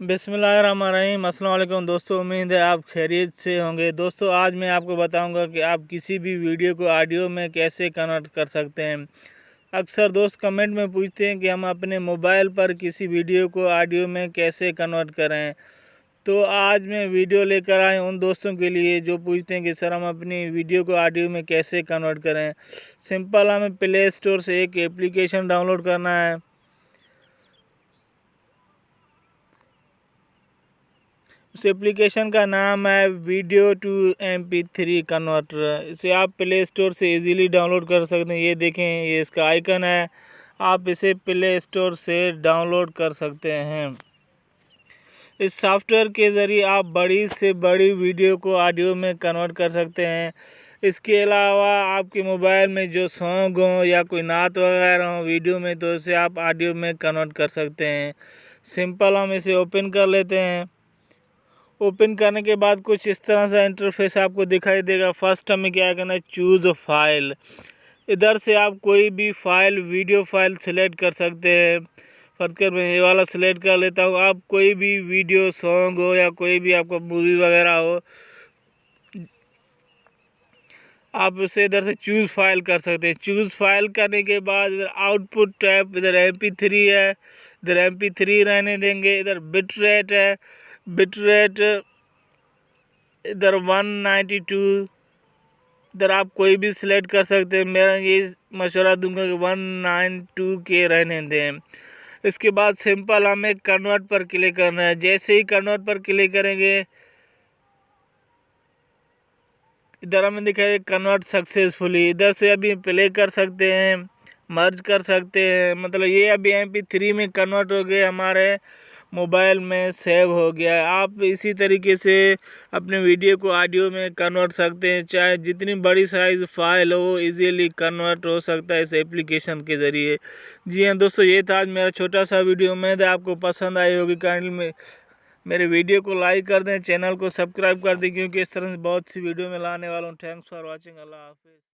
बिस्मिल्लाहिर्रहमानिर्रहीम। अस्सलाम वालेकुम दोस्तों, उम्मीद है आप खैरियत से होंगे। दोस्तों आज मैं आपको बताऊंगा कि आप किसी भी वीडियो को ऑडियो में कैसे कन्वर्ट कर सकते हैं। अक्सर दोस्त कमेंट में पूछते हैं कि हम अपने मोबाइल पर किसी वीडियो को ऑडियो में कैसे कन्वर्ट करें। तो आज मैं वीडियो लेकर आए उन दोस्तों के लिए जो पूछते हैं कि सर हम अपनी वीडियो को ऑडियो में कैसे कन्वर्ट करें। सिंपल, हमें प्ले स्टोर से एक एप्लीकेशन डाउनलोड करना है। उस एप्लीकेशन का नाम है वीडियो टू MP3 कन्वर्टर। इसे आप प्ले स्टोर से इजीली डाउनलोड कर सकते हैं। ये देखें, ये इसका आइकन है, आप इसे प्ले स्टोर से डाउनलोड कर सकते हैं। इस सॉफ्टवेयर के ज़रिए आप बड़ी से बड़ी वीडियो को ऑडियो में कन्वर्ट कर सकते हैं। इसके अलावा आपके मोबाइल में जो सॉन्ग हो या कोई नात वगैरह हो वीडियो में, तो इसे आप ऑडियो में कन्वर्ट कर सकते हैं। सिंपल, हम इसे ओपन कर लेते हैं। ओपन करने के बाद कुछ इस तरह से इंटरफेस आपको दिखाई देगा। फर्स्ट हमें क्या करना है, चूज़ फाइल। इधर से आप कोई भी फाइल, वीडियो फाइल सिलेक्ट कर सकते हैं। फर्स्ट कर मैं ये वाला सिलेक्ट कर लेता हूँ। आप कोई भी वीडियो, सॉन्ग हो या कोई भी आपका मूवी वगैरह हो, आप उसे इधर से चूज़ फाइल कर सकते हैं। चूज़ फाइल करने के बाद इधर आउटपुट टैब, इधर MP3 है, इधर MP3 रहने देंगे। इधर बिट रेट है, बिट रेट इधर 192, इधर आप कोई भी सिलेक्ट कर सकते हैं। मेरा ये मशवरा दूंगा कि 192 के रहने दें। इसके बाद सिंपल हमें कन्वर्ट पर क्लिक करना है। जैसे ही कन्वर्ट पर क्लिक करेंगे, इधर हमें दिखाई कन्वर्ट सक्सेसफुली। इधर से अभी प्ले कर सकते हैं, मर्ज कर सकते हैं। मतलब ये अभी MP3 में कन्वर्ट हो गए, हमारे मोबाइल में सेव हो गया है। आप इसी तरीके से अपने वीडियो को ऑडियो में कन्वर्ट सकते हैं। चाहे जितनी बड़ी साइज़ फाइल हो, इजीली कन्वर्ट हो सकता है इस एप्लीकेशन के ज़रिए। जी हाँ दोस्तों, ये था आज मेरा छोटा सा वीडियो। उम्मीद है आपको पसंद आई होगी। काइंडली में मेरे वीडियो को लाइक कर दें, चैनल को सब्सक्राइब कर दें, क्योंकि इस तरह से बहुत सी वीडियो में लाने वाला हूँ। Thanks for watching. अल्लाह हाफिज़।